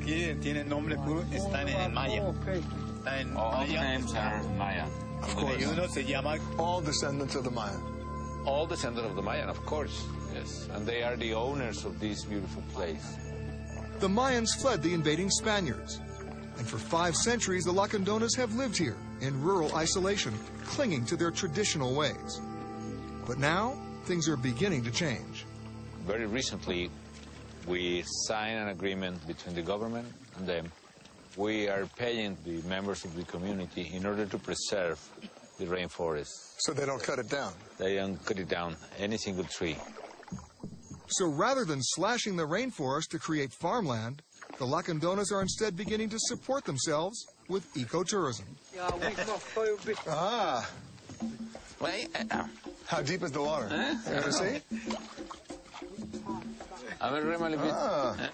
aquí tienen nombre, están en el maya. Están en All the maya. names are Maya. Of course. Y uno se llama All descendants of the Mayan. All descendants of the Mayan, of course. Yes, and they are the owners of this beautiful place. The Mayans fled the invading Spaniards. And for 5 centuries, the Lacandonas have lived here in rural isolation, clinging to their traditional ways. But now, things are beginning to change. Very recently, we signed an agreement between the government and them. We are paying the members of the community in order to preserve the rainforest. So they don't cut it down. They don't cut it down, any single tree. So rather than slashing the rainforest to create farmland, the Lacandonas are instead beginning to support themselves with ecotourism. Ah, Wait, how deep is the water? You ever see? a ver, remale a bit.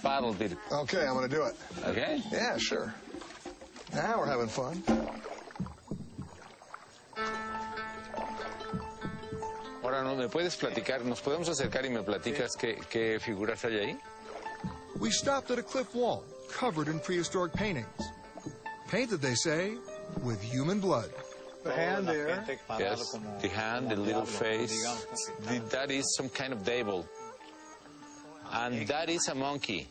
Paddle bit. Okay, I'm going to do it. Okay? Yeah, sure. Now we're having fun. Ahora, ¿no me puedes platicar? ¿Nos podemos acercar y me platicas qué figuras hay ahí? We stopped at a cliff wall covered in prehistoric paintings. Painted, they say, with human blood. The hand there. Yes, the hand, the little face. That is some kind of devil. And that is a monkey.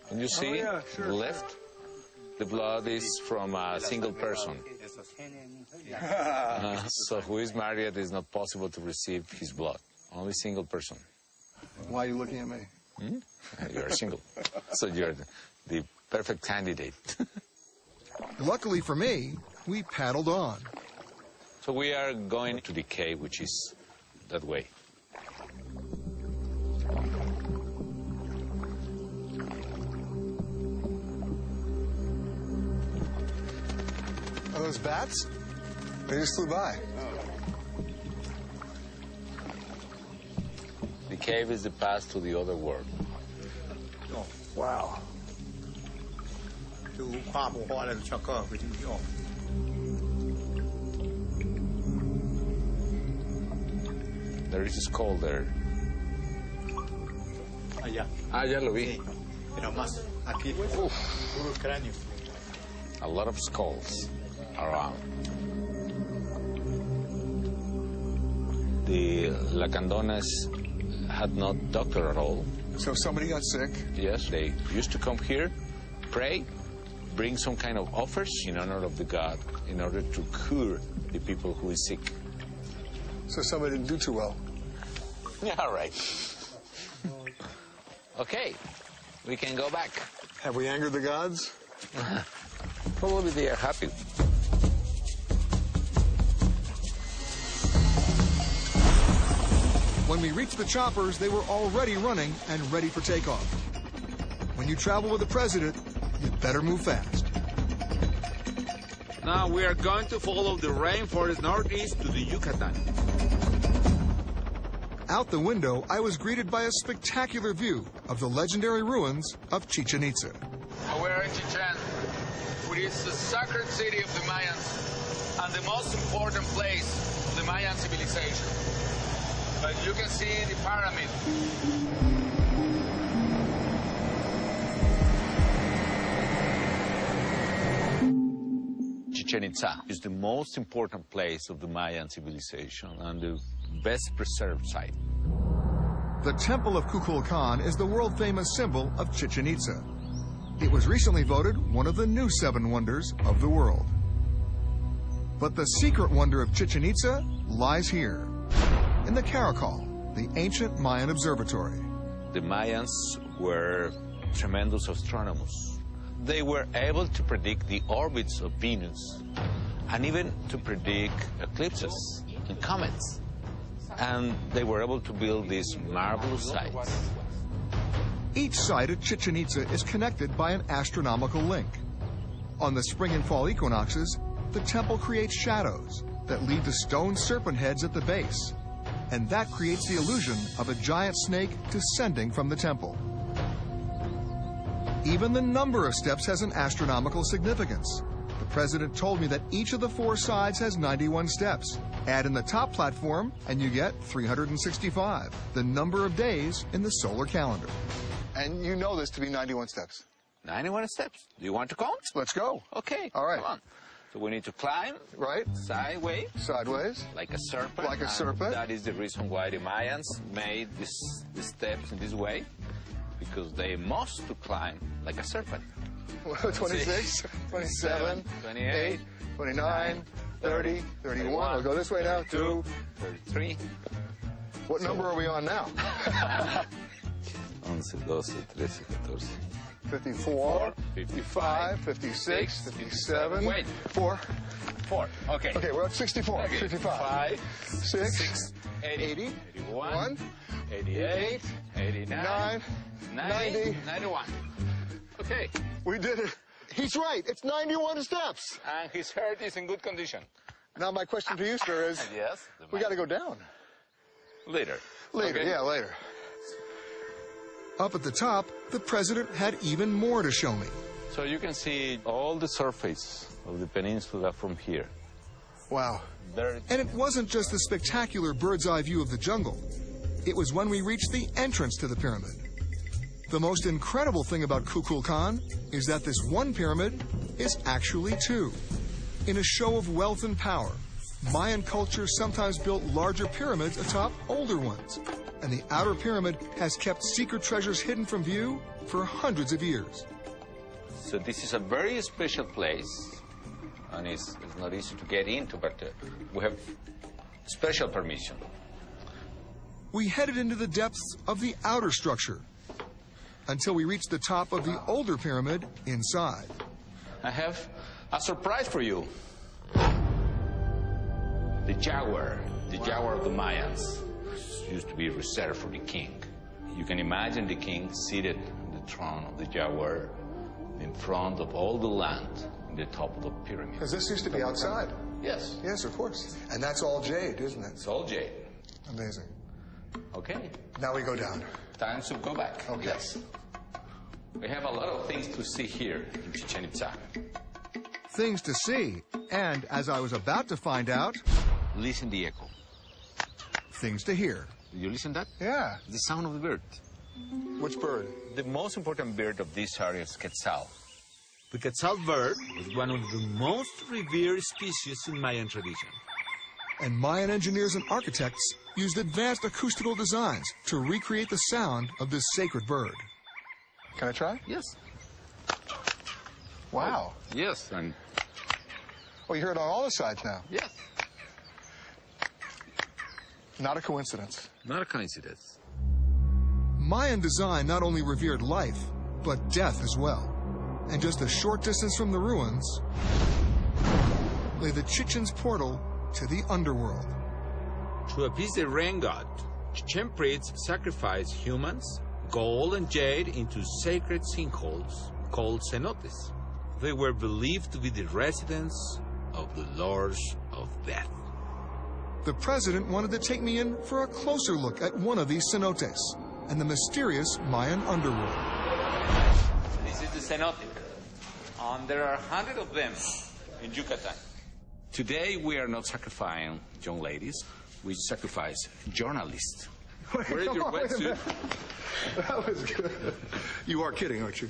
Can you see? yeah, sure, the left? The blood is from a single person. So who is married, it is not possible to receive his blood. Only single person. Why are you looking at me? You're single. So you're the perfect candidate. Luckily for me, we paddled on. So we are going to the cave, which is that way. Are those bats? They just flew by. The cave is the path to the other world. Wow. ดูความพอแล้วช็อกเกอร์ไปที่ออก There is a skull there. allá. Ah, ya lo vi. Sí, pero más aquí, puro cráneo. A lot of skulls around. The Lacandonas had not doctor at all. So if somebody got sick, Yes, they used to come here, pray, bring some kind of offers in honor of the god in order to cure the people who is sick. so somebody didn't do too well. Yeah, all right. Okay, we can go back. Have we angered the gods? Probably they are happy. When we reached the choppers, they were already running and ready for takeoff. When you travel with the president, you better move fast. Now we are going to follow the rainforest northeast to the Yucatan. Out the window, I was greeted by a spectacular view of the legendary ruins of Chichen Itza. We are in Chichen, which is the sacred city of the Mayans and the most important place of the Mayan civilization. But you can see the pyramid. Chichen Itza is the most important place of the Mayan civilization and the best preserved site. The Temple of Kukulkan is the world-famous symbol of Chichen Itza. It was recently voted one of the new 7 wonders of the world. But the secret wonder of Chichen Itza lies here, in the Caracol, the ancient Mayan observatory. The Mayans were tremendous astronomers. They were able to predict the orbits of Venus and even to predict eclipses and comets. And they were able to build these marvelous sites. Each site at Chichen Itza is connected by an astronomical link. On the spring and fall equinoxes, the temple creates shadows that lead to stone serpent heads at the base. And that creates the illusion of a giant snake descending from the temple. Even the number of steps has an astronomical significance. The president told me that each of the 4 sides has 91 steps. Add in the top platform, and you get 365, the number of days in the solar calendar. And you know this to be 91 steps. 91 steps. Do you want to count? Let's go. Okay. All right. Come on. So we need to climb Right? sideways, Sideways. like a serpent. Like a and serpent. That is the reason why the Mayans made the steps in this way, because they must to climb like a serpent. 26, 27, 28, 29, 30, 31. We'll go this way now. 2. 33. What number are we on now? 11, 12, 13, 14. 54, 55, 56, 57. Wait. 4. 4. Okay. Okay, we're at 64, Okay. 55. 5, 6, 80, 80, 81, 88, 89, 90, 91. Okay. We did it. He's right. It's 91 steps. And his heart is in good condition. Now my question to you, sir, is Yes. we got to go down. Later. Later, Okay. yeah, later. Up at the top, the president had even more to show me. So you can see all the surface of the peninsula from here. Wow. There. And it wasn't just the spectacular bird's eye view of the jungle. It was when we reached the entrance to the pyramid. The most incredible thing about Kukulkan is that this one pyramid is actually two. In a show of wealth and power, Mayan culture sometimes built larger pyramids atop older ones. And the outer pyramid has kept secret treasures hidden from view for hundreds of years. So this is a very special place, and it's not easy to get into, but we have special permission. We headed into the depths of the outer structure until we reached the top of the older pyramid inside. I have a surprise for you. The jaguar of the Mayans, used to be reserved for the king. You can imagine the king seated on the throne of the jaguar in front of all the land in the top of the pyramid. Because this used to be outside. Yes, Yes, of course. And that's all jade, isn't it? it's all jade. Amazing. Okay, Now we go down. time to go back. Okay. Yes. We have a lot of things to see here in Chichen Itza. Things to see. And as I was about to find out, Listen the echo. things to hear. Did you listen to that? Yeah. The sound of the bird. Which bird? The most important bird of this area is quetzal. The quetzal bird is one of the most revered species in Mayan tradition. And Mayan engineers and architects used advanced acoustical designs to recreate the sound of this sacred bird. Can I try? Yes. Wow. Yes, and Oh, you hear it on all the sides now. yes. Not a coincidence. Not a coincidence. Mayan design not only revered life, but death as well. And just a short distance from the ruins lay the Chichen's portal to the underworld. To appease the rain god, Chichen priests sacrificed humans, gold and jade into sacred sinkholes called cenotes. They were believed to be the residence of the lords of death. The president wanted to take me in for a closer look at one of these cenotes and the mysterious Mayan underworld. This is the cenote. There are 100 of them in Yucatan. Today we are not sacrificing young ladies. We sacrifice journalists. Where is your wetsuit? That was good. You are kidding, aren't you?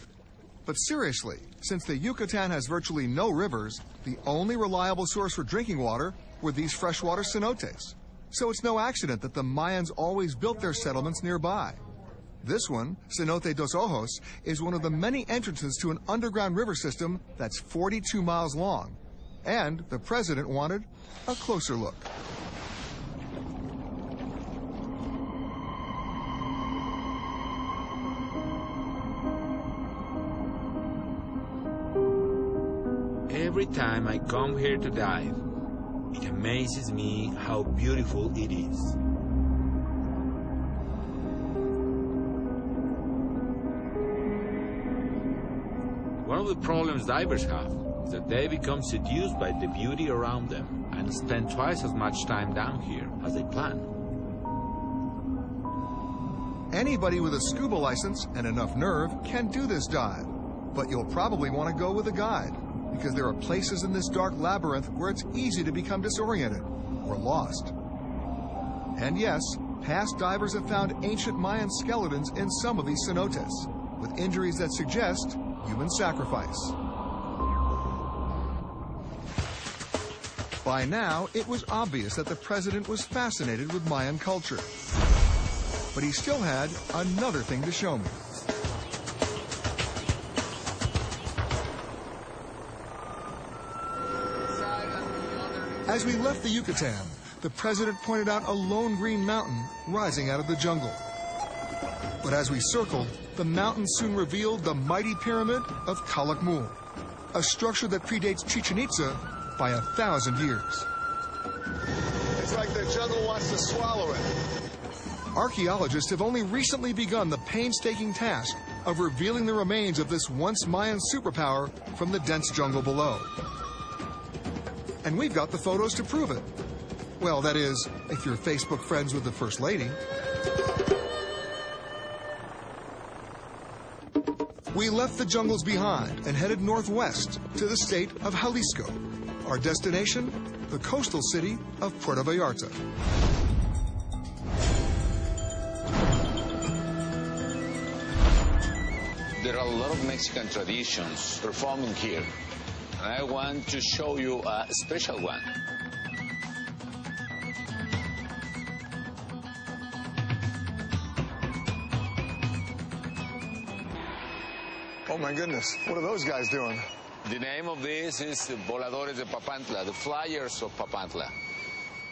But seriously, since the Yucatan has virtually no rivers, the only reliable source for drinking water were these freshwater cenotes. So it's no accident that the Mayans always built their settlements nearby. This one, Cenote dos Ojos, is one of the many entrances to an underground river system that's 42 miles long. And the president wanted a closer look. Every time I come here to dive, it amazes me how beautiful it is. One of the problems divers have is that they become seduced by the beauty around them and spend twice as much time down here as they plan. Anybody with a scuba license and enough nerve can do this dive, but you'll probably want to go with a guide because there are places in this dark labyrinth where it's easy to become disoriented or lost. And yes, past divers have found ancient Mayan skeletons in some of these cenotes, with injuries that suggest human sacrifice. By now, it was obvious that the president was fascinated with Mayan culture. But he still had another thing to show me. As we left the Yucatan, the president pointed out a lone green mountain rising out of the jungle. But as we circled, the mountain soon revealed the mighty pyramid of Calakmul, a structure that predates Chichen Itza by 1,000 years. It's like the jungle wants to swallow it. Archaeologists have only recently begun the painstaking task of revealing the remains of this once Mayan superpower from the dense jungle below. And we've got the photos to prove it. Well, that is, if you're Facebook friends with the First Lady. We left the jungles behind and headed northwest to the state of Jalisco. Our destination, the coastal city of Puerto Vallarta. There are a lot of Mexican traditions performing here, and I want to show you a special one. Oh my goodness, what are those guys doing? The name of this is the Voladores de Papantla, the Flyers of Papantla.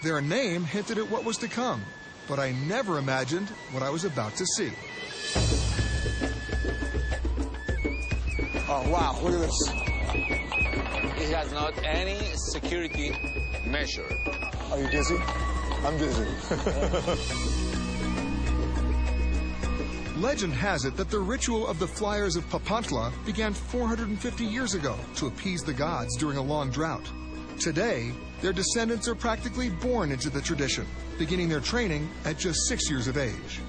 Their name hinted at what was to come, but I never imagined what I was about to see. Oh wow, look at this. It has not any security measure. Are you dizzy? I'm dizzy. Legend has it that the ritual of the Flyers of Papantla began 450 years ago to appease the gods during a long drought. Today, their descendants are practically born into the tradition, beginning their training at just 6 years of age.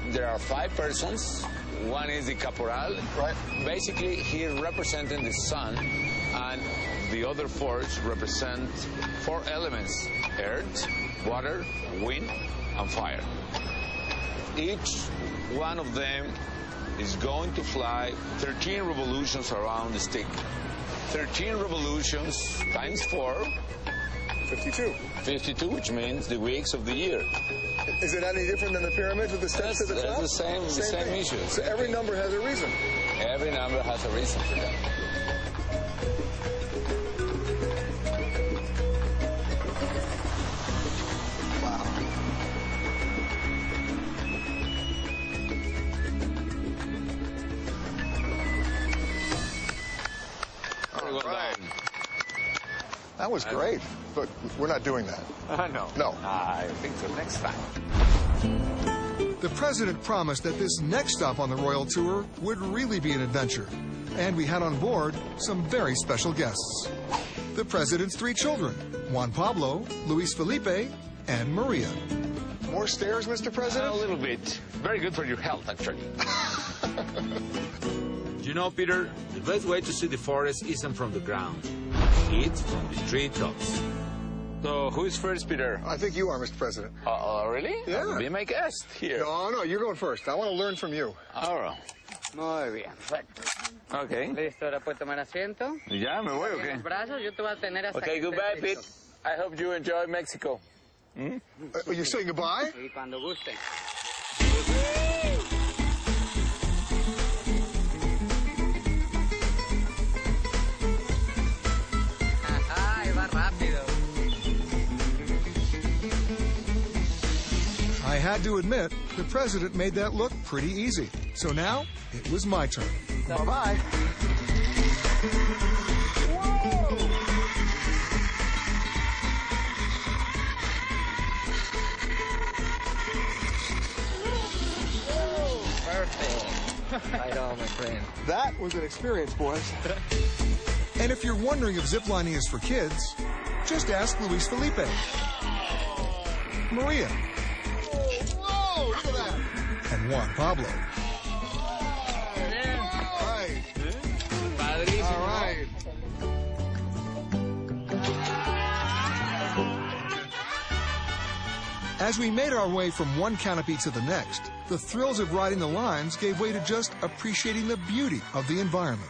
There are 5 persons. One is the caporal. Right. Basically, he representing the sun, and the other 4 represent 4 elements: earth, water, wind, and fire. Each one of them is going to fly 13 revolutions around the stick. 13 revolutions times 4. 52. 52, which means the weeks of the year. Is it any different than the pyramids with the steps at the top? That's the same thing. issue. So every number has a reason. Every number has a reason for that. That was great, but we're not doing that. No. No. I think so next time. The president promised that this next stop on the royal tour would really be an adventure. And we had on board some very special guests. The president's 3 children, Juan Pablo, Luis Felipe, and Maria. More stairs, Mr. President? A little bit. Very good for your health, actually. You know, Peter, the best way to see the forest isn't from the ground. It's from the treetops. So, who is first, Peter? I think you are, Mr. President. Really? Yeah. Be my guest here. No, you're going first. I want to learn from you. All right. Muy bien, perfecto. Okay. Listo, ahora puedes tomar asiento. Ya me voy, Los brazos, yo te voy a tener hasta Okay, que goodbye, estés Pete. listo. I hope you enjoy Mexico. You're saying goodbye? Y cuando guste. Ay, va rápido. I had to admit, the president made that look pretty easy. So now, it was my turn. Bye-bye. Perfect. Right on, my friend. That was an experience, boys. And if you're wondering if ziplining is for kids, just ask Luis Felipe. Maria. Whoa, look at that. And Juan Pablo. All right. Padrísimo. All right. As we made our way from one canopy to the next, the thrills of riding the lines gave way to just appreciating the beauty of the environment.